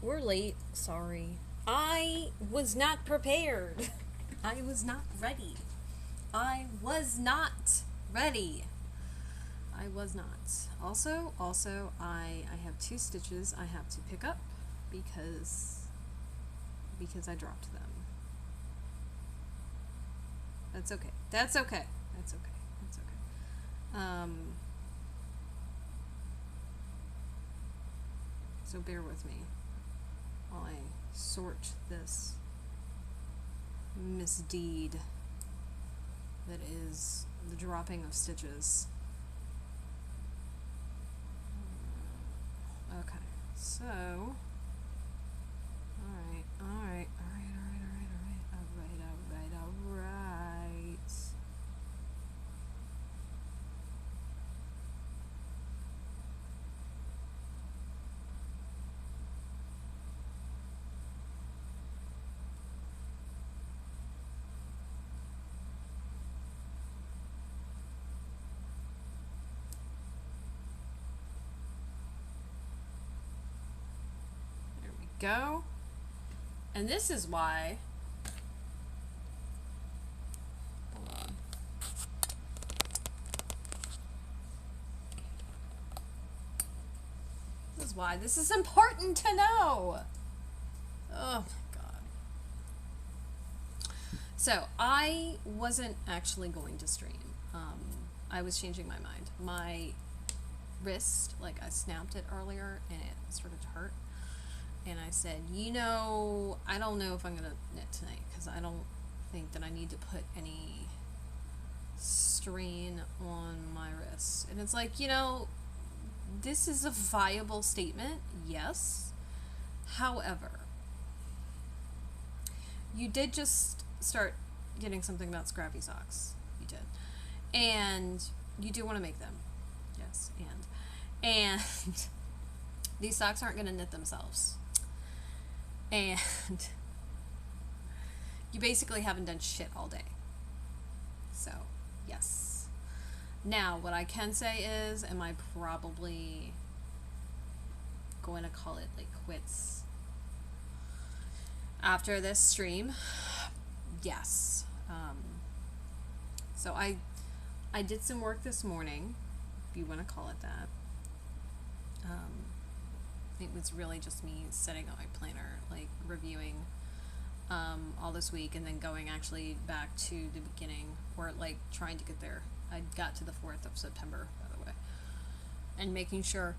We're late. Sorry. I was not prepared. I was not ready. I was not ready. I was not. Also, I have two stitches I have to pick up because I dropped them. That's okay. That's okay. That's okay. That's okay. So bear with me while I sort this misdeed that is the dropping of stitches. Okay, so alright. There we go. And this is why, hold on. This is why this is important to know. Oh my god. So I wasn't actually going to stream. I was changing my mind. My wrist, like I snapped it earlier and it started to hurt. And I said, I don't know if I'm going to knit tonight because I don't think that I need to put any strain on my wrist. And it's like, this is a viable statement, yes. However, you did just start getting something about scrappy socks. You did. And you do want to make them. Yes, and these socks aren't going to knit themselves. And you basically haven't done shit all day. So, yes. Now, what I can say is, am I probably going to call it like quits after this stream? Yes. So I did some work this morning, if you want to call it that. It was really just me setting up my planner, like reviewing all this week and then going actually back to the beginning, or like trying to get there. I got to the 4th of September, by the way, and making sure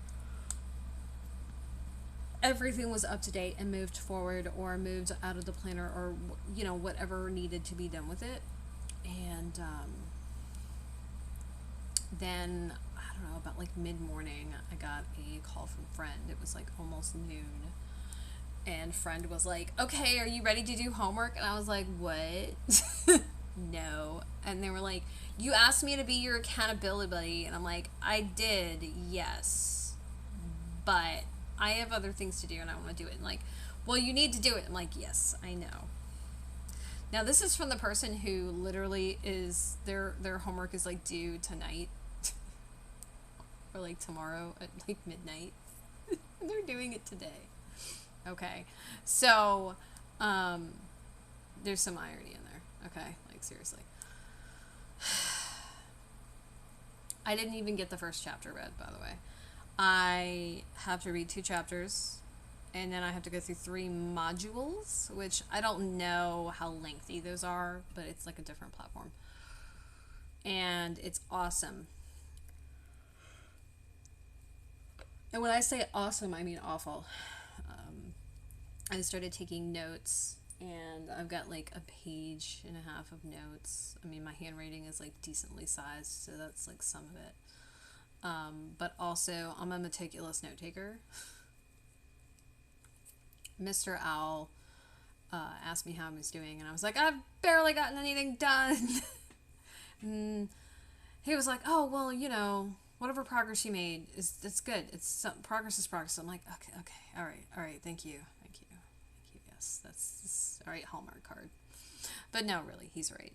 everything was up to date and moved forward or moved out of the planner, or whatever needed to be done with it. And then I don't know, about like mid-morning I got a call from Friend. It was like almost noon, and Friend was like, okay, are you ready to do homework? And I was like, what? No. And they were like, you asked me to be your accountability buddy. And I'm like, I did, yes, but I have other things to do and I want to do it. And like, well, you need to do it. I'm like, yes, I know. Now this is from the person who literally is, their homework is like due tonight or like tomorrow at like midnight. And they're doing it today. Okay. So, there's some irony in there. Okay. Like seriously. I didn't even get the first chapter read, by the way. I have to read 2 chapters, and then I have to go through 3 modules, which I don't know how lengthy those are, but it's like a different platform. And it's awesome. And when I say awesome, I mean awful. I started taking notes, and I've got like a page and a half of notes. I mean, my handwriting is like decently sized, so that's like some of it. But also, I'm a meticulous note taker. Mr. Owl asked me how I was doing, and I was like, I've barely gotten anything done. And he was like, oh, well, whatever progress you made it's good. Progress is progress. I'm like, okay, all right, thank you, yes, that's all right, Hallmark card. But no, really, he's right.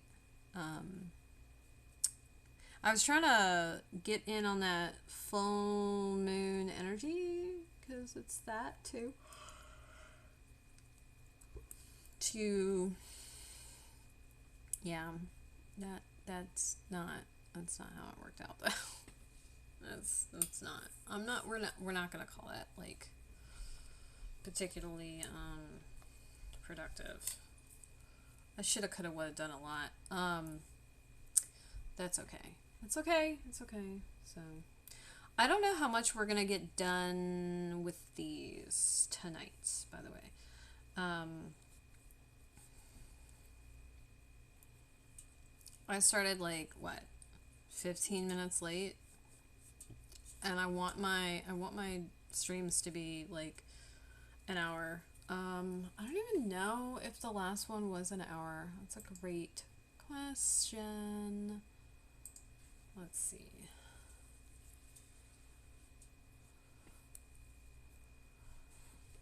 I was trying to get in on that full moon energy because it's that too. to, yeah, that's not how it worked out though. That's not. We're not gonna call it like particularly productive. I shoulda coulda woulda done a lot. That's okay. It's okay. It's okay. So I don't know how much we're gonna get done with these tonight, by the way. I started like what, 15 minutes late, and I want my streams to be like an hour. I don't even know if the last one was an hour. That's a great question. Let's see.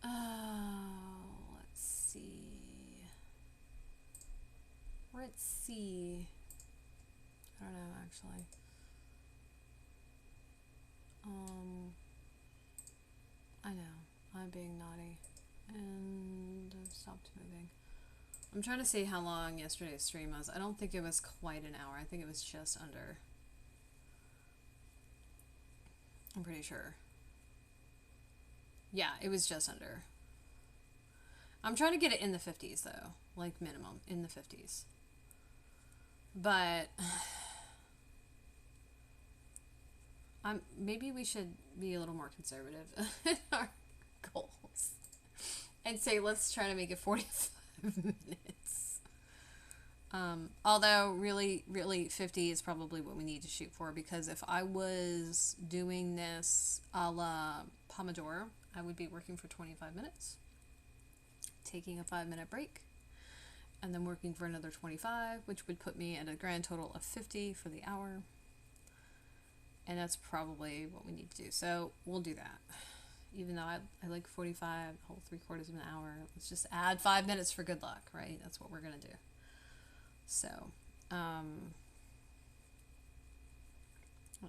Let's see. Let's see. I don't know actually. I know. I'm being naughty. And I've stopped moving. I'm trying to see how long yesterday's stream was. I don't think it was quite an hour. I think it was just under. I'm pretty sure. Yeah, it was just under. I'm trying to get it in the 50s though. Like minimum in the 50s. But maybe we should be a little more conservative in our goals and say let's try to make it 45 minutes. Although really 50 is probably what we need to shoot for, because if I was doing this a la Pomodoro, I would be working for 25 minutes, taking a 5-minute break, and then working for another 25, which would put me at a grand total of 50 for the hour. And that's probably what we need to do. So we'll do that. Even though I like 45, the whole 3/4 of an hour. Let's just add 5 minutes for good luck, right? That's what we're going to do. So, it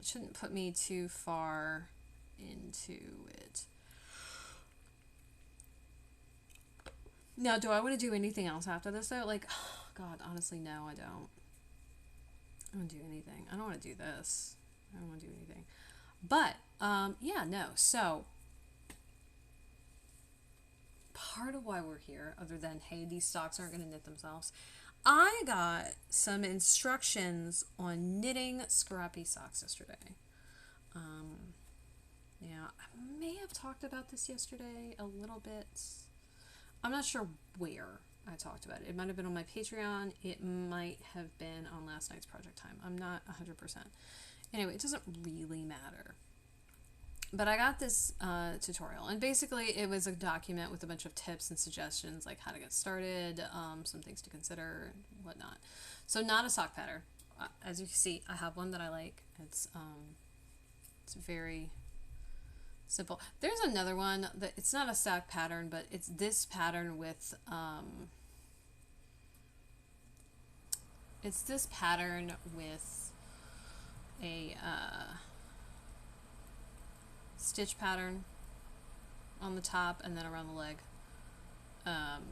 shouldn't put me too far into it. Now, do I want to do anything else after this, though? Like, oh, God, honestly, no, I don't. I don't do anything. I don't want to do this. I don't want to do anything. But, yeah, no. So, part of why we're here, other than, hey, these socks aren't going to knit themselves, I got some instructions on knitting scrappy socks yesterday. Yeah, I may have talked about this yesterday a little bit. I'm not sure where I talked about it. It might have been on my Patreon. It might have been on last night's project time. I'm not 100%. Anyway, it doesn't really matter. But I got this tutorial, and basically it was a document with a bunch of tips and suggestions, like how to get started, some things to consider, whatnot. So not a sock pattern. As you can see, I have one that I like. It's very simple. There's another one that it's not a sock pattern, but it's this pattern with a stitch pattern on the top and then around the leg. And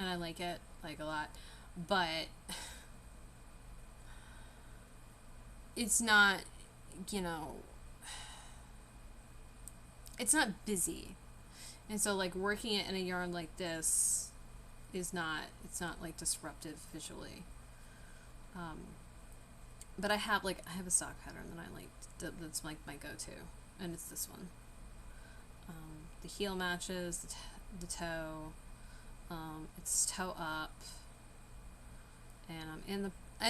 I like it like a lot, but it's not, you know, it's not busy. And so like working it in a yarn like this is not, it's not like disruptive visually. But I have a sock pattern that I like, that's like my go-to, and it's this one. The heel matches the toe. It's toe up, and I'm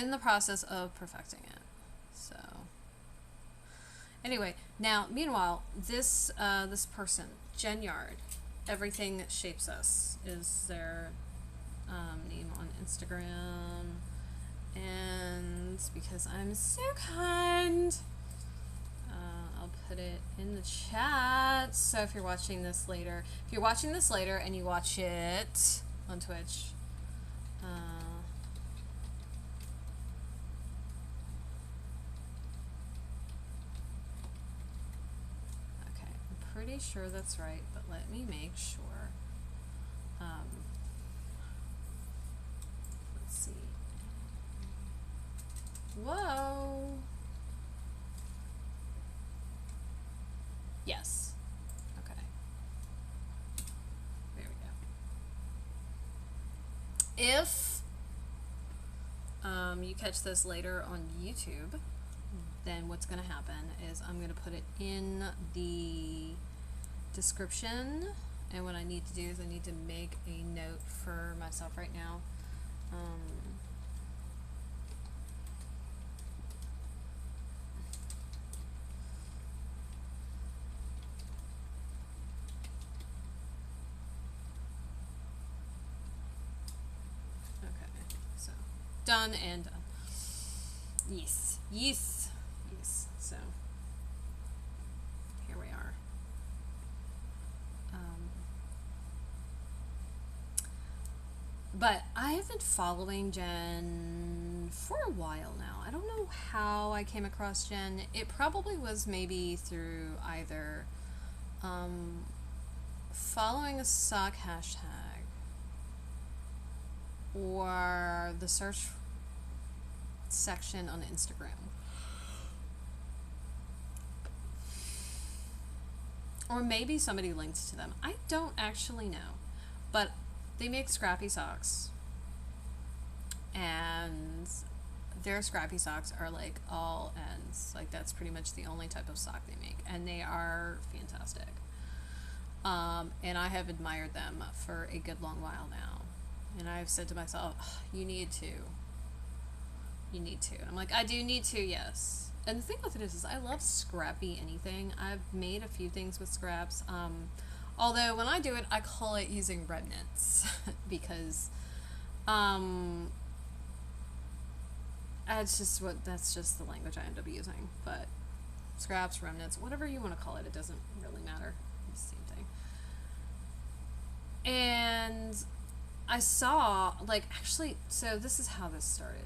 in the process of perfecting it. So anyway, now meanwhile, this person, Jen Yard, Everything That Shapes Us is their name on Instagram. And because I'm so kind, I'll put it in the chat. So if you're watching this later, and you watch it on Twitch, okay, I'm pretty sure that's right, but let me make sure. Let's see. Whoa. Yes. Okay. There we go. If you catch this later on YouTube, then what's going to happen is I'm going to put it in the description, and what I need to do is I need to make a note for myself right now. Okay, so done and done. Yes, yes, yes. So here we are. But I have been following Jen for a while now. I don't know how I came across Jen. It probably was maybe through either following a sock hashtag or the search section on Instagram. Or maybe somebody linked to them. I don't actually know. But they make scrappy socks. And their scrappy socks are like all ends. Like that's pretty much the only type of sock they make. And they are fantastic. And I have admired them for a good long while now. And I've said to myself, oh, you need to. You need to. And I'm like, I do need to, yes. And the thing with it is I love scrappy anything. I've made a few things with scraps. Although when I do it, I call it using remnants because that's just the language I end up using. But scraps, remnants, whatever you want to call it, it doesn't really matter. It's the same thing. And I saw, like, actually, so this is how this started.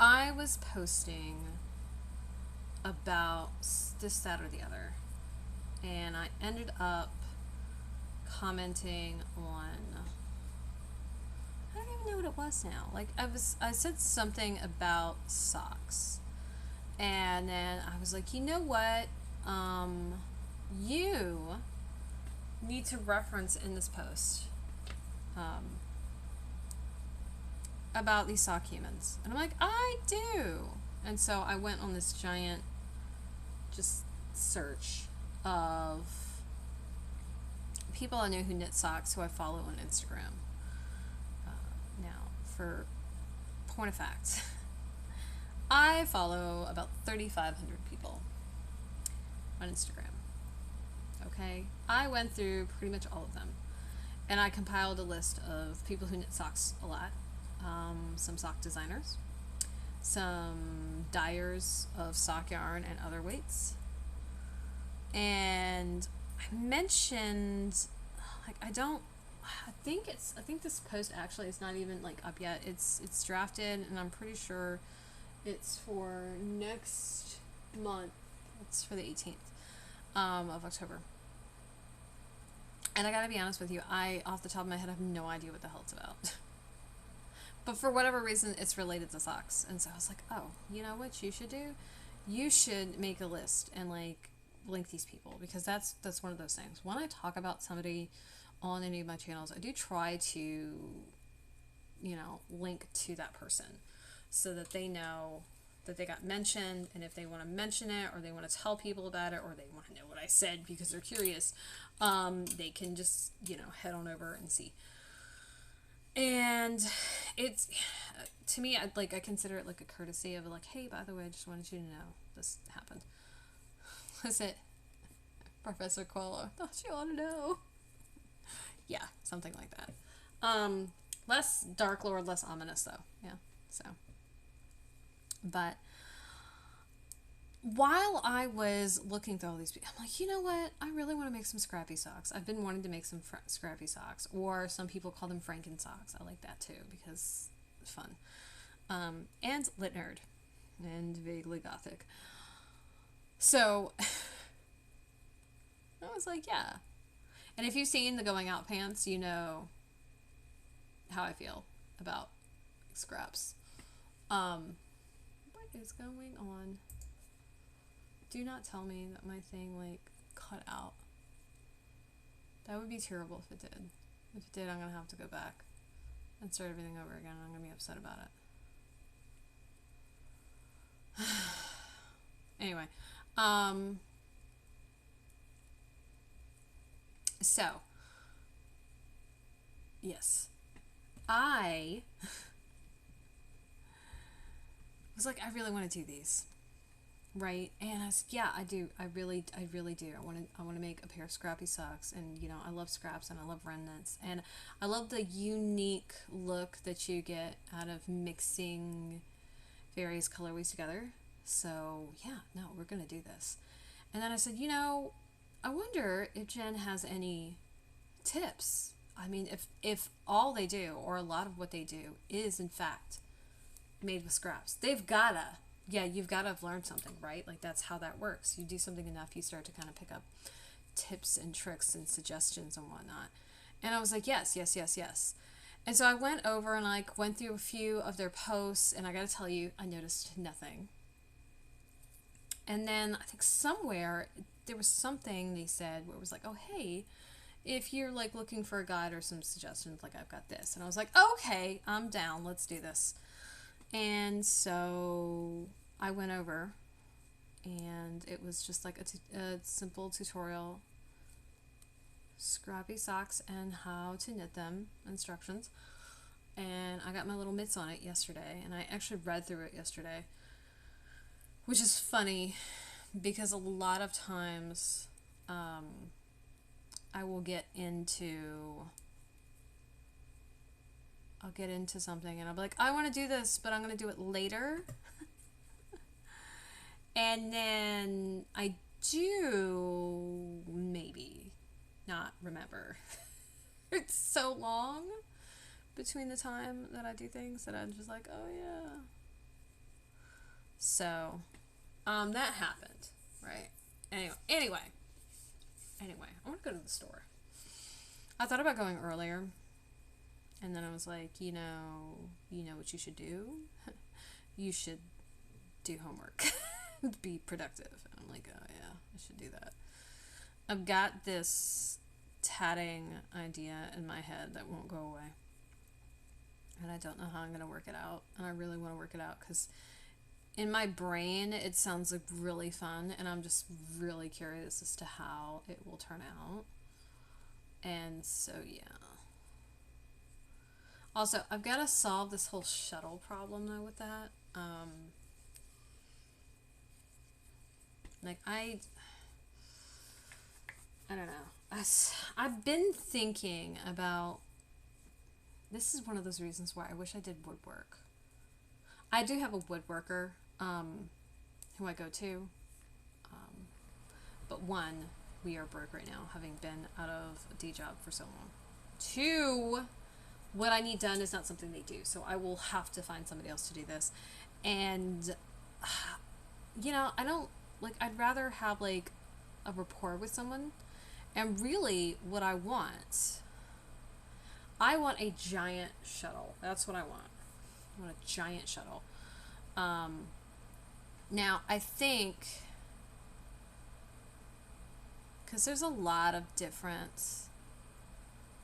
I was posting about this, that, or the other, and I ended up commenting on, I don't even know what it was now. Like, I said something about socks, and then I was like, you know what, you need to reference in this post, about these sock humans. And I'm like, I do. And so I went on this giant just search of people I know who knit socks who I follow on Instagram. Now, for point of fact, I follow about 3,500 people on Instagram. Okay? I went through pretty much all of them. And I compiled a list of people who knit socks a lot. Some sock designers, some dyers of sock yarn and other weights, and I mentioned, like, I think this post actually is not even like up yet. It's drafted, and I'm pretty sure it's for next month. It's for the 18th of October. And I gotta be honest with you, I, off the top of my head, have no idea what the hell it's about. But for whatever reason, it's related to socks. And so I was like, oh, you know what you should do? You should make a list and, like, link these people. Because that's one of those things. When I talk about somebody on any of my channels, I do try to, you know, link to that person. So that they know that they got mentioned. And if they want to mention it, or they want to tell people about it, or they want to know what I said because they're curious, they can just, you know, head on over and see. And it's, to me, I consider it like a courtesy of like, hey, by the way, I just wanted you to know this happened. Was it Professor Cola? Thought you ought to know. Yeah, something like that. Less Dark Lord, less ominous though. Yeah, so. But while I was looking through all these people, I'm like, you know what? I really want to make some scrappy socks. I've been wanting to make some scrappy socks, or some people call them Franken socks. I like that too because it's fun. And lit nerd and vaguely gothic. So I was like, yeah. And if you've seen the going out pants, you know how I feel about scraps. What is going on? Do not tell me that my thing like cut out. That would be terrible if it did. If it did, I'm gonna have to go back and start everything over again, and I'm gonna be upset about it. Anyway, so yes, I was like, I really want to do these, right? And I said, yeah, I do. I really do. I want to make a pair of scrappy socks, and you know, I love scraps and I love remnants, and I love the unique look that you get out of mixing various colorways together. So yeah, no, we're gonna do this. And then I said, you know, I wonder if Jen has any tips. I mean, if all they do, or a lot of what they do, is in fact made with scraps, they've gotta, yeah, you've gotta have learned something, right? Like, that's how that works. You do something enough, you start to kind of pick up tips and tricks and suggestions and whatnot. And I was like, yes, yes, yes, yes. And so I went over and like went through a few of their posts, and I gotta tell you, I noticed nothing. And then I think somewhere there was something they said where it was like, oh, hey, if you're like looking for a guide or some suggestions, like, I've got this. And I was like, okay, I'm down, let's do this. And so I went over, and it was just like a simple tutorial, scrappy socks and how to knit them, instructions. And I got my little mitts on it yesterday, and I actually read through it yesterday, which is funny because a lot of times I'll get into something and I'll be like, I want to do this, but I'm going to do it later. And then I do maybe not remember. It's so long between the time that I do things that I'm just like, oh yeah. So, that happened, right? Anyway, I want to go to the store. I thought about going earlier, and then I was like, you know what you should do? You should do homework. Be productive. And I'm like, oh yeah, I should do that. I've got this tatting idea in my head that won't go away. And I don't know how I'm going to work it out. And I really want to work it out because in my brain it sounds like really fun, and I'm just really curious as to how it will turn out. And so yeah. Also, I've got to solve this whole shuttle problem though with that. Like I don't know. I've been thinking about, this is one of those reasons why I wish I did woodwork. I do have a woodworker who I go to, but one, we are broke right now, having been out of a day job for so long. Two, what I need done is not something they do, so I will have to find somebody else to do this. And you know, I don't like, I'd rather have like a rapport with someone. And really what I want a giant shuttle. That's what I want. I want a giant shuttle. Now I think, because there's a lot of different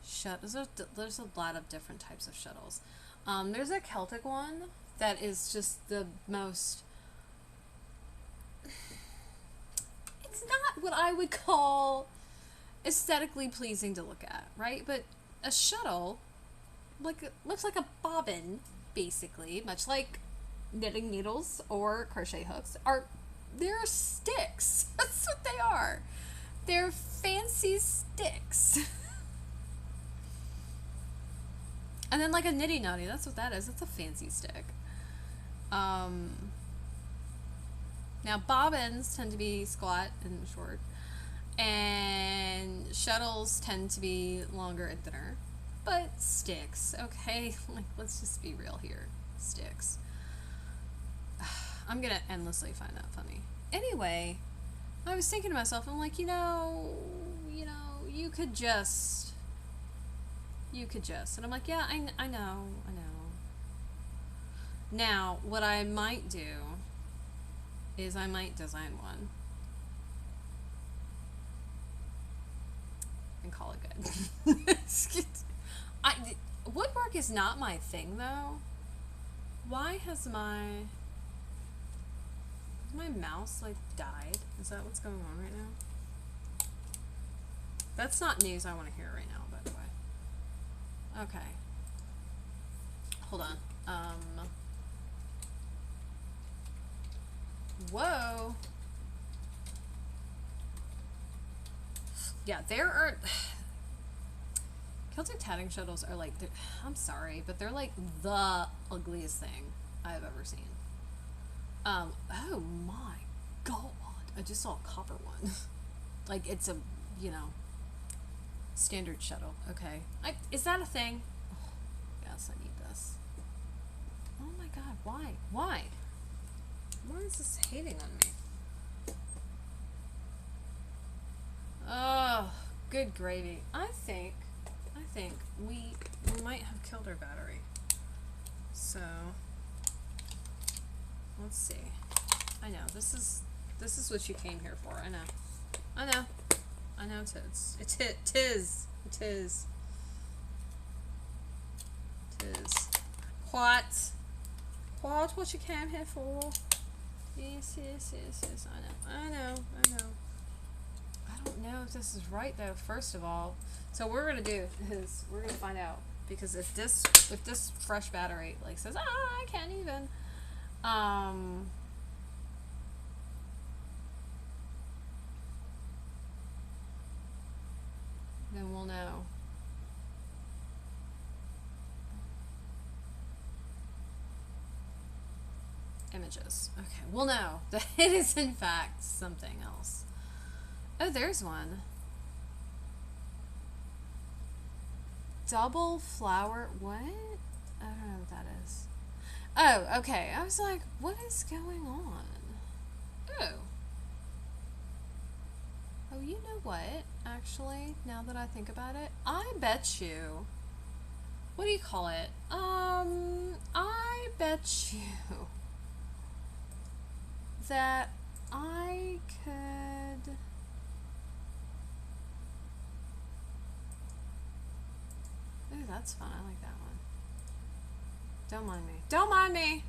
shuttles, there's a lot of different types of shuttles. There's a Celtic one that is just the most, it's not what I would call aesthetically pleasing to look at, right? But a shuttle, like, it looks like a bobbin, basically, much like knitting needles or crochet hooks. They're sticks. That's what they are. They're fancy sticks. And then like a nitty nutty, that's what that is. It's a fancy stick. Now bobbins tend to be squat and short, and shuttles tend to be longer and thinner. But sticks, okay? Like, let's just be real here. Sticks. I'm gonna endlessly find that funny. Anyway, I was thinking to myself, I'm like, you you could just, and I'm like, yeah, I know. Now, what I might do is I might design one and call it good. Woodwork is not my thing, though. Why has my mouse, like, died? Is that what's going on right now? That's not news I want to hear right now, by the way. Okay. Hold on. Whoa. Yeah, there are... Celtic tatting shuttles are like... I'm sorry, but they're like the ugliest thing I've ever seen. Oh my god. I just saw a copper one. Like, it's a, you know, standard shuttle. Okay. Is that a thing? Oh, yes, I need this. Oh my god, why? Why? Why is this hating on me? Oh, good gravy. I think we might have killed our battery. So, let's see. I know, this is what you came here for. I know, tis. What you came here for? Yes, I know. I don't know if this is right, though, first of all. So what we're gonna do is we're gonna find out, because if this fresh battery, like, says, I can't even, then we'll know. Images. Okay, we'll know that it is in fact something else. Oh, there's one. Double flower. What? I don't know what that is. Oh, okay. I was like, what is going on? Oh. Oh, you know what? Actually, now that I think about it, I bet you. What do you call it? I bet you that I could... Ooh, that's fun. I like that one. Don't mind me. Don't mind me!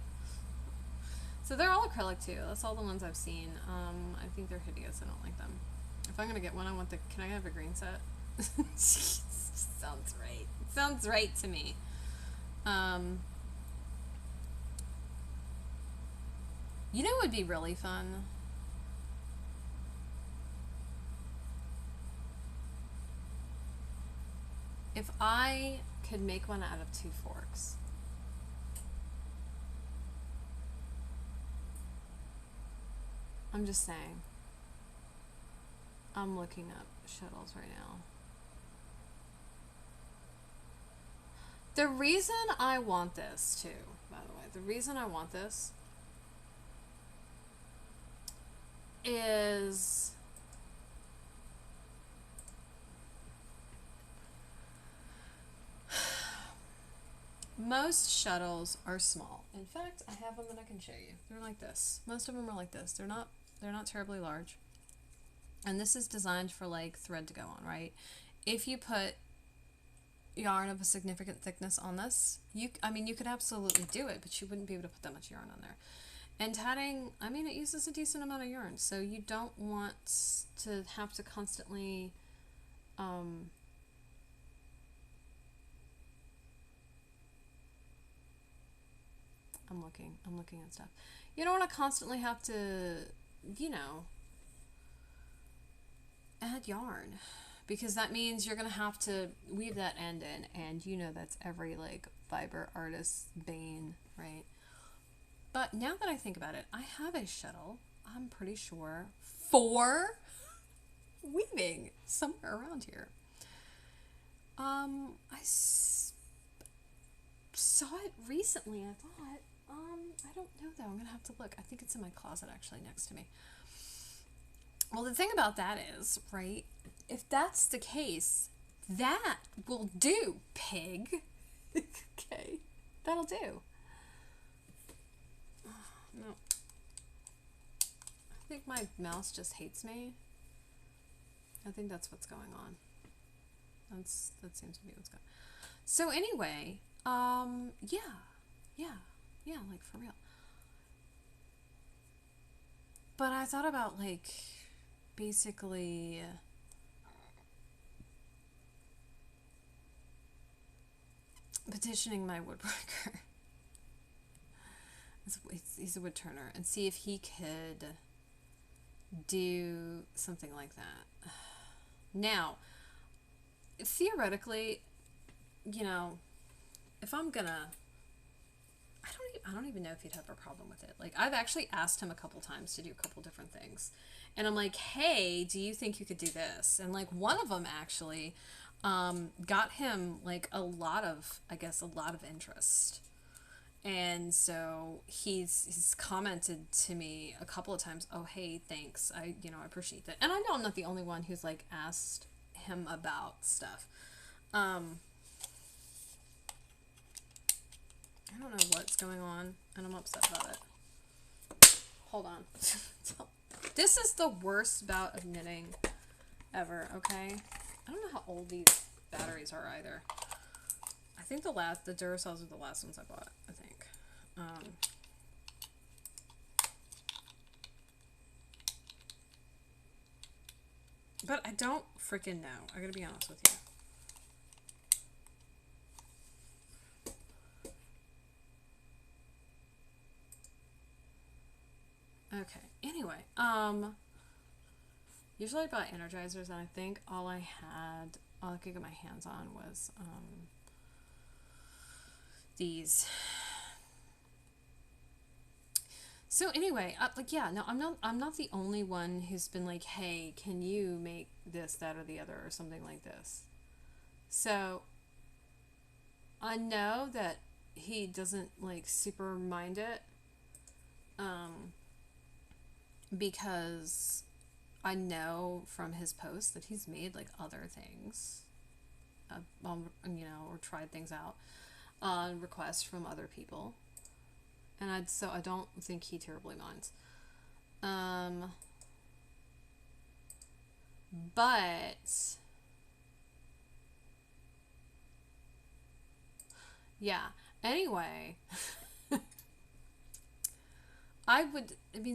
So they're all acrylic too. That's all the ones I've seen. I think they're hideous. I don't like them. If I'm gonna get one, I want the... Can I have a green set? Sounds right. Sounds right to me. You know what would be really fun? If I could make one out of 2 forks. I'm just saying. I'm looking up shuttles right now. The reason I want this, too, by the way, the reason I want this is most shuttles are small. In fact, I have one that I can show you. They're like this. Most of them are like this. They're not terribly large. And this is designed for, like, thread to go on, right? If you put yarn of a significant thickness on this, you could absolutely do it, but you wouldn't be able to put that much yarn on there. And tatting, I mean, it uses a decent amount of yarn, so you don't want to have to constantly, I'm looking at stuff. You don't want to constantly have to, you know, add yarn, because that means you're going to have to weave that end in, and you know that's every, like, fiber artist's bane, right? But now that I think about it, I have a shuttle, I'm pretty sure, for weaving somewhere around here. I saw it recently, I thought. I don't know though, I'm gonna have to look. I think it's in my closet actually next to me. Well, the thing about that is, right, if that's the case, that will do, pig. Okay, that'll do. No. I think my mouse just hates me. I think that's what's going on. That seems to be what's going on. So anyway, yeah, like for real. But I thought about like basically petitioning my woodworker. He's a wood turner, and see if he could do something like that. Now, theoretically, you know, if I'm gonna, I don't even know if he'd have a problem with it. Like, I've actually asked him a couple times to do a couple different things, and I'm like, hey, do you think you could do this? And like one of them actually got him like a lot of interest. And so he's commented to me a couple of times, oh, hey, thanks. I appreciate that. And I know I'm not the only one who's like asked him about stuff. I don't know what's going on, and I'm upset about it. Hold on. This is the worst bout of knitting ever, okay? I don't know how old these batteries are either. I think the Duracells are the last ones I bought, I think. But I don't freaking know. I gotta be honest with you. Okay, anyway, usually I buy energizers, and I think all I could get my hands on was, these. So anyway, like, yeah, no, I'm not the only one who's been like, hey, can you make this, that, or the other, or something like this. So I know that he doesn't like super mind it, because I know from his posts that he's made like other things, or tried things out on requests from other people, and I don't think he terribly minds. But yeah. Anyway,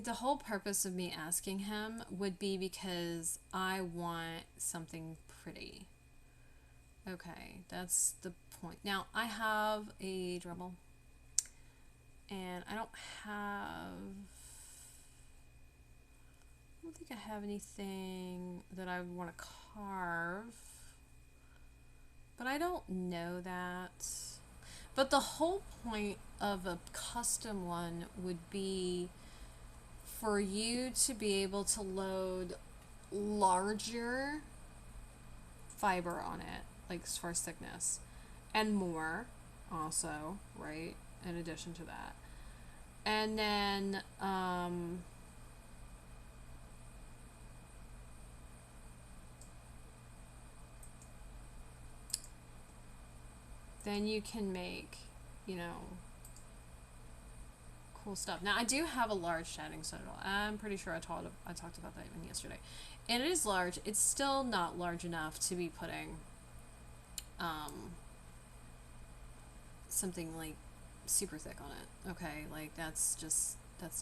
the whole purpose of me asking him would be because I want something pretty. Okay, that's the point. Now, I have a Dremel, and I don't think I have anything that I want to carve, but I don't know that. But the whole point of a custom one would be for you to be able to load larger fiber on it, like as far as thickness, and more also, right, in addition to that. And then then you can make, cool stuff. Now, I do have a large shading citadel. I'm pretty sure I talked about that even yesterday. And it is large. It's still not large enough to be putting something like super thick on it. Okay, like that's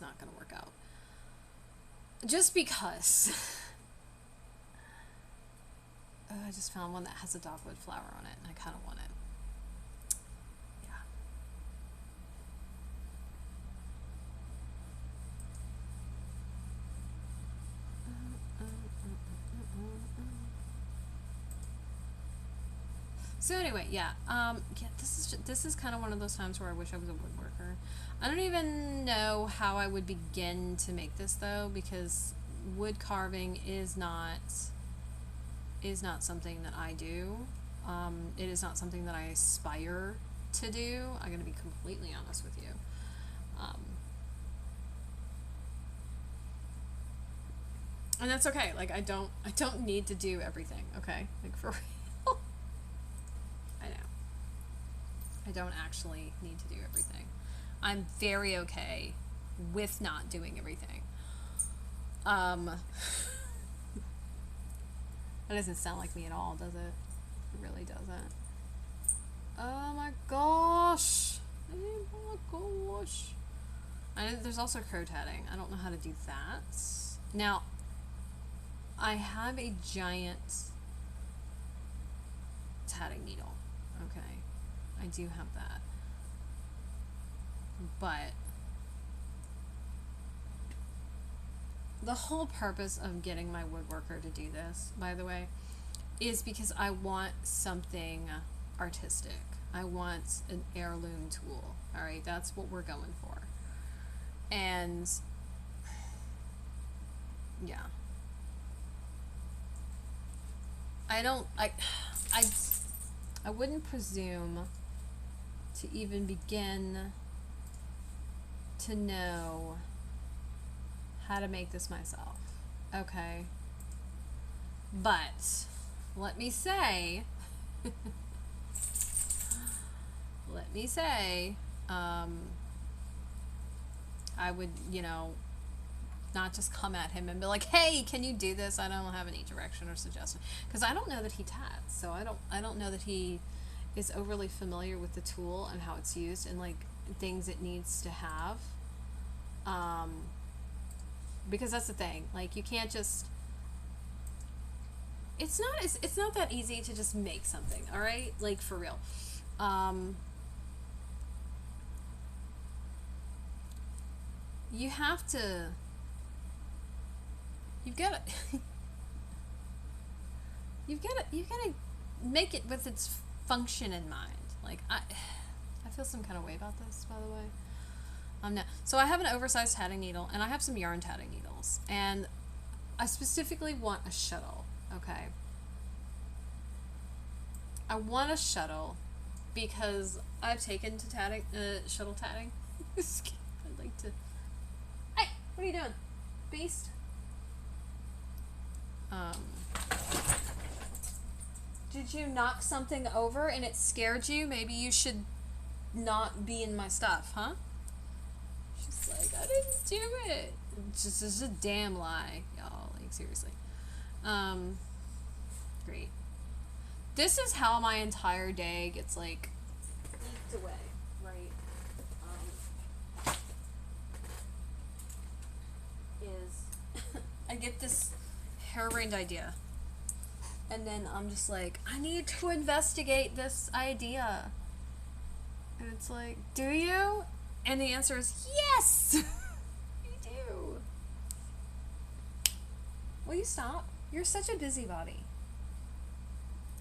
not gonna work out. Just because. Oh, I just found one that has a dogwood flower on it, and I kind of want it. So anyway, yeah, this is kind of one of those times where I wish I was a woodworker. I don't even know how I would begin to make this though, because wood carving is not something that I do. It is not something that I aspire to do. I'm gonna be completely honest with you. And that's okay. Like I don't need to do everything, okay? Like for real. I know. I don't actually need to do everything. I'm very okay with not doing everything. Um that doesn't sound like me at all, does it? It really doesn't. Oh my gosh. Oh my gosh. There's also crow tatting. I don't know how to do that. Now, I have a giant tatting needle. Okay. I do have that. But the whole purpose of getting my woodworker to do this, by the way, is because I want something artistic. I want an heirloom tool. All right, that's what we're going for. And yeah, I don't. I, I wouldn't presume to even begin to know how to make this myself. Okay, but let me say. Let me say, I would, not just come at him and be like, "Hey, can you do this?" I don't have any direction or suggestion because I don't know that he tats, so I don't know that he is overly familiar with the tool and how it's used and like things it needs to have. Because that's the thing, like you can't just. It's not that easy to just make something, all right? Like for real. You have to. You've got to. You've got to make it with its function in mind. Like I feel some kind of way about this, by the way. No. So I have an oversized tatting needle, and I have some yarn tatting needles, and I specifically want a shuttle. Okay. I want a shuttle because I've taken to tatting, shuttle tatting. I'd like to. Hey, what are you doing, beast? Did you knock something over and it scared you? Maybe you should not be in my stuff, huh? She's like, I didn't do it. It's just a damn lie, y'all. Like, seriously. Great. This is how my entire day gets, like, eked away, right? I get this harebrained idea. And then I'm just like, I need to investigate this idea. And it's like, do you? And the answer is yes! You do. Will you stop? You're such a busybody.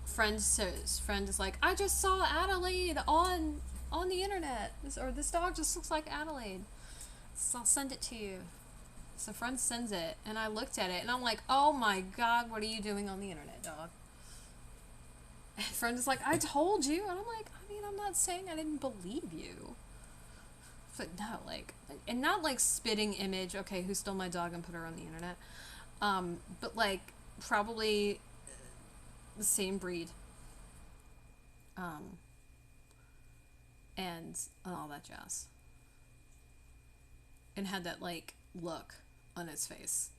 Friend is like, I just saw Adelaide on the internet. This dog just looks like Adelaide. So I'll send it to you. So friend sends it, and I looked at it, and I'm like, oh my god, what are you doing on the internet, dog? And friend is like, I told you. And I'm like, I mean, I'm not saying I didn't believe you. But no, like, and not like spitting image, okay, who stole my dog and put her on the internet. But like, probably the same breed. And all that jazz. And had that, like, look on its face.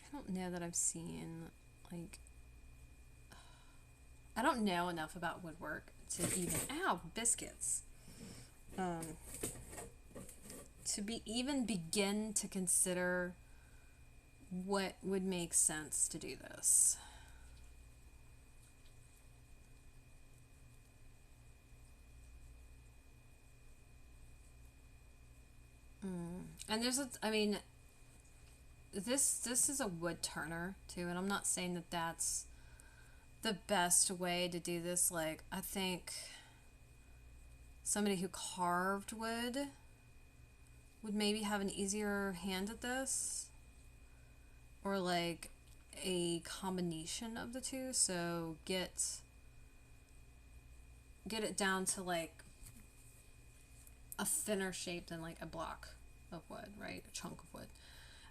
I don't know that I've seen, like, I don't know enough about woodwork to even, ow, biscuits, to even begin to consider what would make sense to do this. And there's I mean, this is a wood turner too, and I'm not saying that that's the best way to do this. Like, I think somebody who carved wood would maybe have an easier hand at this, or like a combination of the two. So get it down to like a thinner shape than like a block of wood, right? A chunk of wood.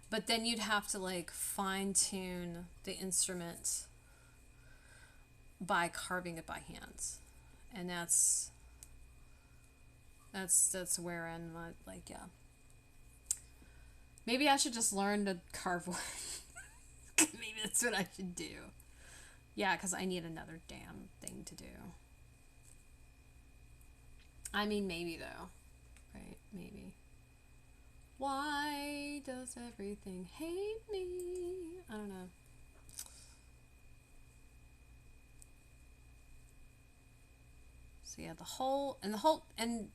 But then you'd have to like fine tune the instrument by carving it by hand. And that's wherein my, like, yeah. Maybe I should just learn to carve wood. Maybe that's what I should do. Yeah, because I need another damn thing to do. I mean, maybe though. Right? Maybe. Why does everything hate me? I don't know. So yeah, and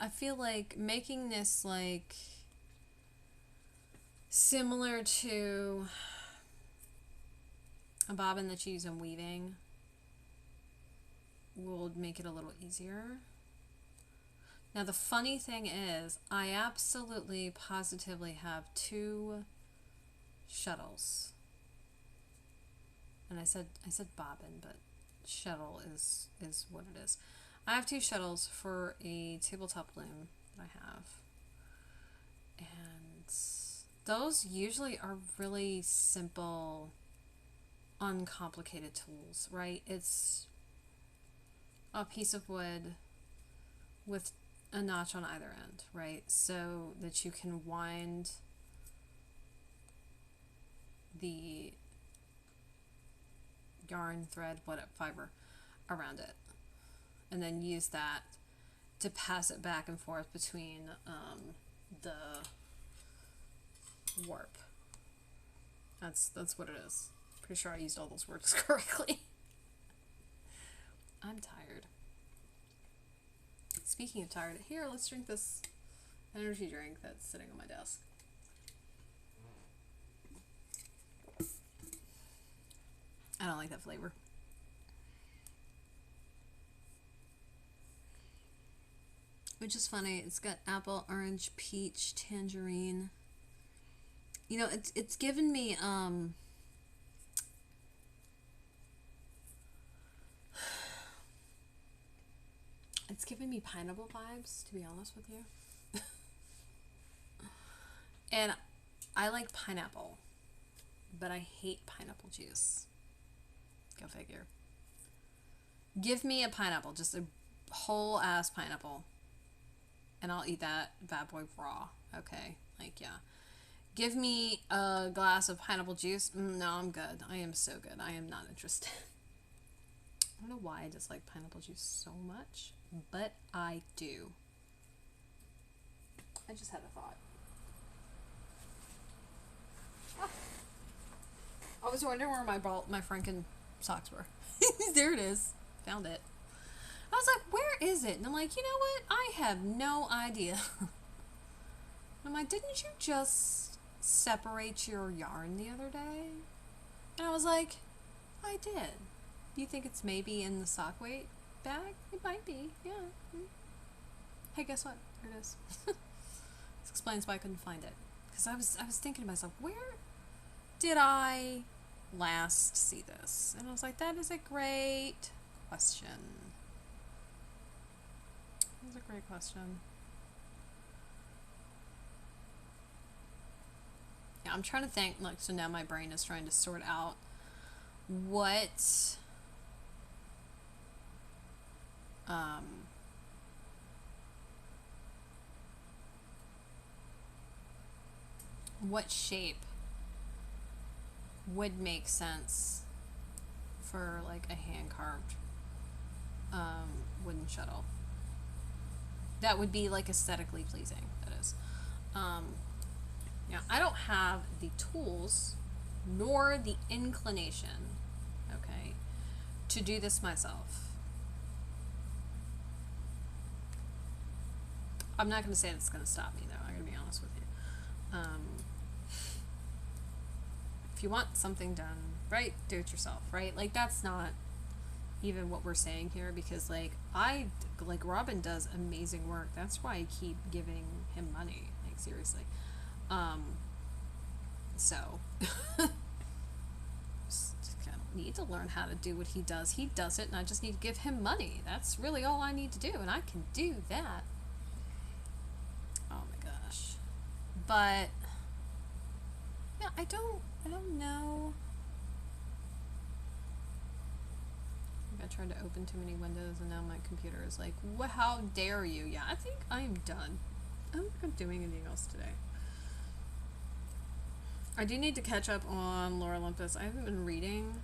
I feel like making this like similar to a bobbin that you use in weaving will make it a little easier. Now the funny thing is, I absolutely positively have 2 shuttles. And I said bobbin, but shuttle is what it is. I have 2 shuttles for a tabletop loom that I have. And those usually are really simple, uncomplicated tools, right? It's a piece of wood with a notch on either end, right? So that you can wind the yarn, thread, whatever, fiber around it. And then use that to pass it back and forth between the warp. That's what it is. Pretty sure I used all those words correctly. I'm tired. Speaking of tired, here, let's drink this energy drink that's sitting on my desk. I don't like that flavor. Which is funny. It's got apple, orange, peach, tangerine. You know, it's given me it's giving me pineapple vibes, to be honest with you. And I like pineapple, but I hate pineapple juice. Go figure. Give me a pineapple, just a whole ass pineapple, and I'll eat that bad boy raw. Okay, like, yeah. Give me a glass of pineapple juice. No, I'm good. I am so good. I am not interested. I don't know why I dislike pineapple juice so much, but I do. I just had a thought. Ah. I was wondering where my Franken socks were. There it is. Found it. I was like, where is it? And I'm like, you know what? I have no idea. I'm like, didn't you just separate your yarn the other day? And I was like, I did. You think it's maybe in the sock weight bag? It might be, yeah. Hey, guess what? Here it is. This explains why I couldn't find it. Because I was thinking to myself, where did I last see this? And I was like, that is a great question. That's a great question. Yeah, I'm trying to think, like, so now my brain is trying to sort out what shape would make sense for like a hand carved wooden shuttle that would be like aesthetically pleasing, that is. I don't have the tools nor the inclination, okay, to do this myself. I'm not going to say that's going to stop me, though. I'm going to be honest with you. If you want something done right, do it yourself, right? Like, that's not even what we're saying here, because like Robin does amazing work. That's why I keep giving him money, like, seriously. So just kind of need to learn how to do what he does. He does it, and I just need to give him money. That's really all I need to do, and I can do that. But yeah, I don't know. I tried to open too many windows and now my computer is like, what, how dare you? Yeah, I think I am done. I don't think I'm doing anything else today. I do need to catch up on Lore Olympus. I haven't been reading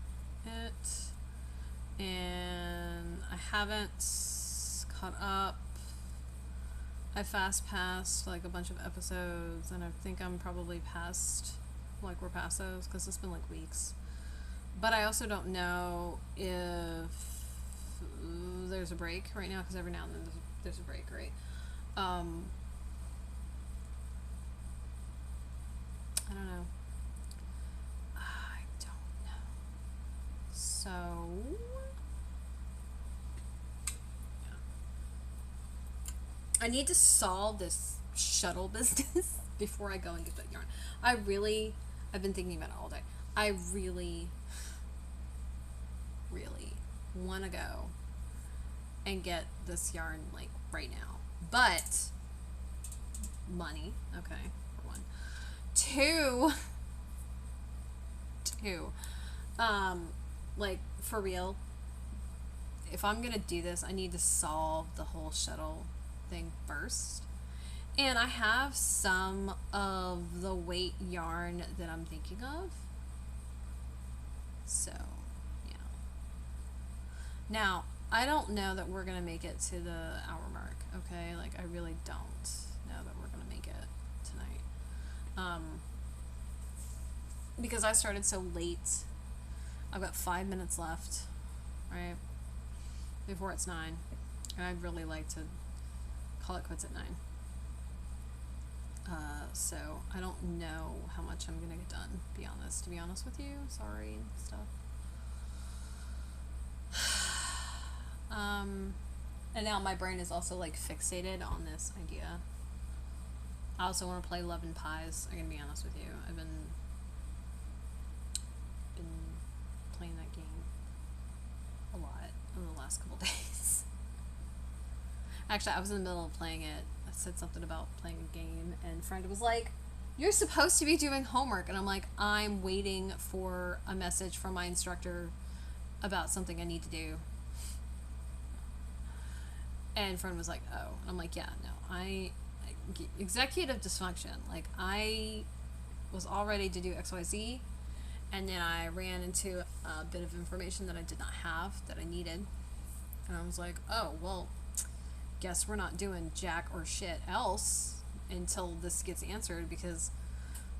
it, and I haven't caught up. I fast passed like a bunch of episodes, and I think I'm probably past, like we're past those, because it's been like weeks. But I also don't know if there's a break right now, because every now and then there's a break, right? I don't know. I don't know. So, yeah. I need to solve this shuttle business before I go and get that yarn. I've been thinking about it all day. I really want to go and get this yarn like right now. But money, okay, for one. Two, like for real, if I'm gonna do this, I need to solve the whole shuttle thing first. And I have some of the weight yarn that I'm thinking of. So, yeah. Now, I don't know that we're going to make it to the hour mark, okay? Like, I really don't know that we're going to make it tonight. Because I started so late. I've got 5 minutes left, right? Before it's 9. And I'd really like to call it quits at 9. So I don't know how much I'm gonna get done, to be honest with you. Sorry and stuff. And now my brain is also like fixated on this idea. I also want to play Love and Pies. I'm gonna be honest with you. I've been playing that game a lot in the last couple days. Actually, I was in the middle of playing it. I said something about playing a game, and a friend was like, "You're supposed to be doing homework," and I'm like, "I'm waiting for a message from my instructor about something I need to do." And friend was like, "Oh," and I'm like, "Yeah, no, executive dysfunction. Like, I was all ready to do XYZ, and then I ran into a bit of information that I did not have that I needed, and I was like, oh well." Guess we're not doing jack or shit else until this gets answered, because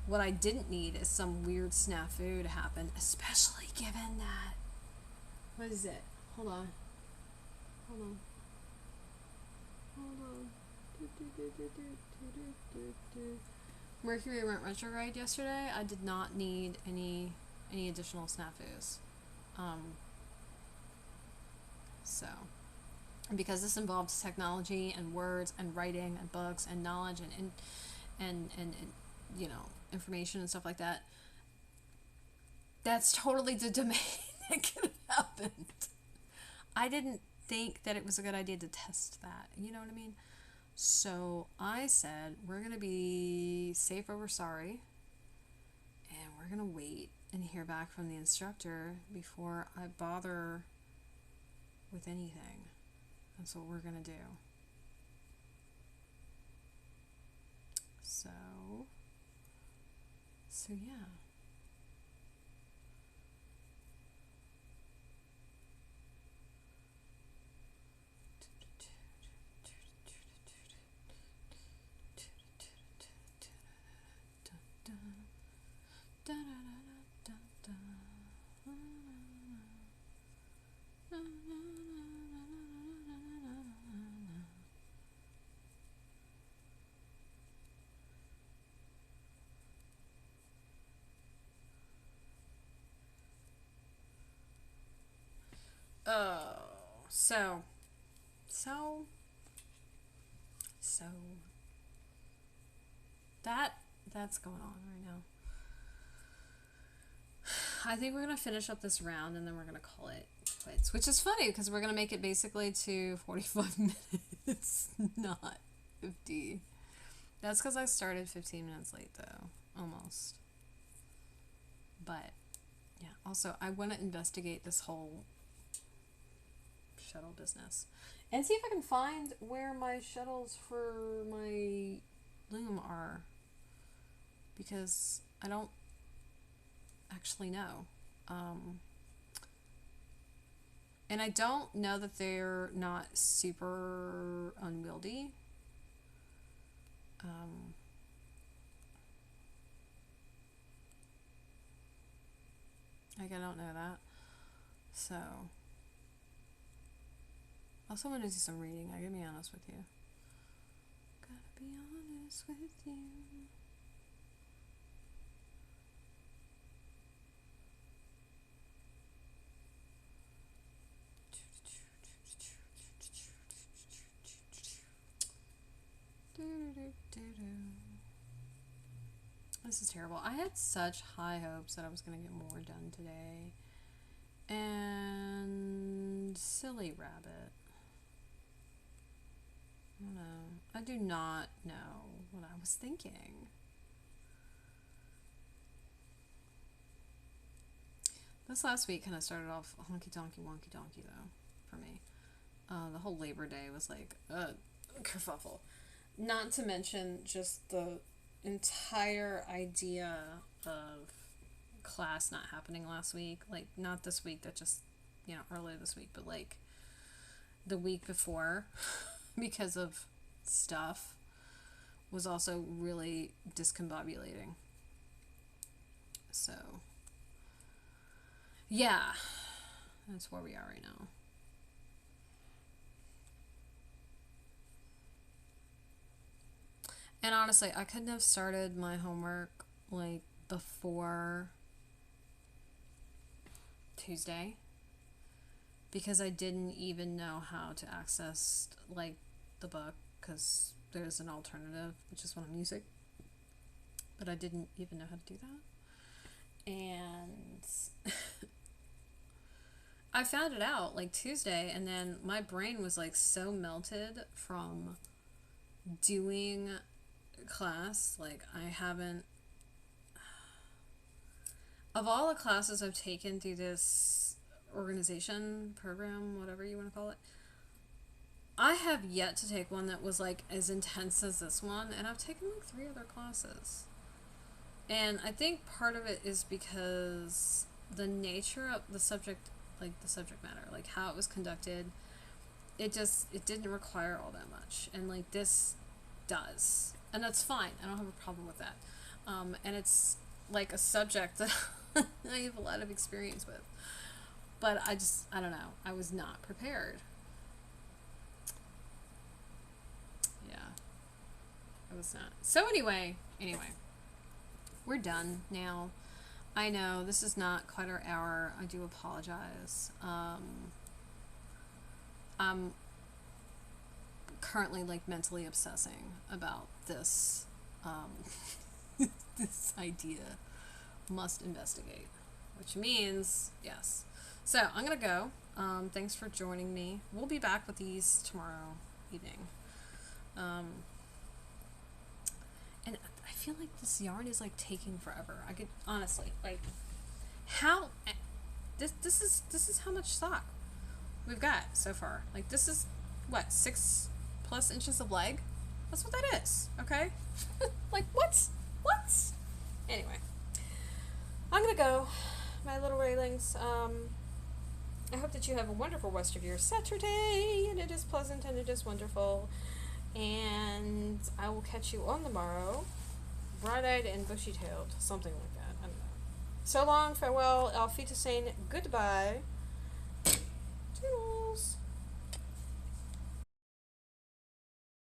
what I didn't need is some weird snafu to happen, especially given that, what is it? Hold on. Mercury went retrograde yesterday. I did not need any additional snafus. So, because this involves technology and words and writing and books and knowledge and you know, information and stuff like that, that's totally the domain that could have happened. I didn't think that it was a good idea to test that, you know what I mean? So I said, we're going to be safe over sorry, and we're going to wait and hear back from the instructor before I bother with anything. That's what we're going to do. So yeah. Oh, so that's going on right now. I think we're gonna finish up this round and then we're gonna call it quits, which is funny because we're gonna make it basically to 45 minutes, not 50. That's because I started 15 minutes late, though. Almost. But, yeah. Also, I want to investigate this whole shuttle business. And see if I can find where my shuttles for my loom are. Because I don't actually know. And I don't know that they're not super unwieldy. Like, I don't know that. So, also want to do some reading. I gotta be honest with you. Gotta be honest with you. This is terrible. I had such high hopes that I was going to get more done today. And silly rabbit. I don't know. I do not know what I was thinking. This last week kind of started off honky donkey wonky donkey though, for me. The whole Labor Day was like a kerfuffle. Not to mention just the entire idea of class not happening last week. Like, not this week, that just, earlier this week, but like the week before, because of stuff, was also really discombobulating. So, yeah, that's where we are right now. And honestly, I couldn't have started my homework like before Tuesday because I didn't even know how to access like the book because there's an alternative, which is one of music, but I didn't even know how to do that. And I found it out like Tuesday, and then my brain was like so melted from doing class. Like, I haven't, of all the classes I've taken through this organization program, whatever you want to call it, I have yet to take one that was like as intense as this one, and I've taken like 3 other classes. And I think part of it is because the nature of the subject, like the subject matter, like how it was conducted, it didn't require all that much, and like this does, and that's fine. I don't have a problem with that. And it's like a subject that I have a lot of experience with, but I don't know, I was not prepared. Yeah, I was not. So anyway, we're done now. I know this is not quite our hour. I do apologize. I'm currently like mentally obsessing about this this idea. Must investigate, which means yes. So I'm gonna go. Thanks for joining me. We'll be back with these tomorrow evening. And I feel like this yarn is like taking forever. I could honestly like how this is how much stock we've got so far. Like, this is what, 6+ inches of leg? That's what that is, okay? Like, what? Anyway, I'm gonna go, my little railings. I hope that you have a wonderful rest of your Saturday, and it is pleasant and it is wonderful. And I will catch you on the morrow, bright-eyed and bushy-tailed, something like that. I don't know. So long, farewell, auf Wiedersehen, goodbye. Toodles.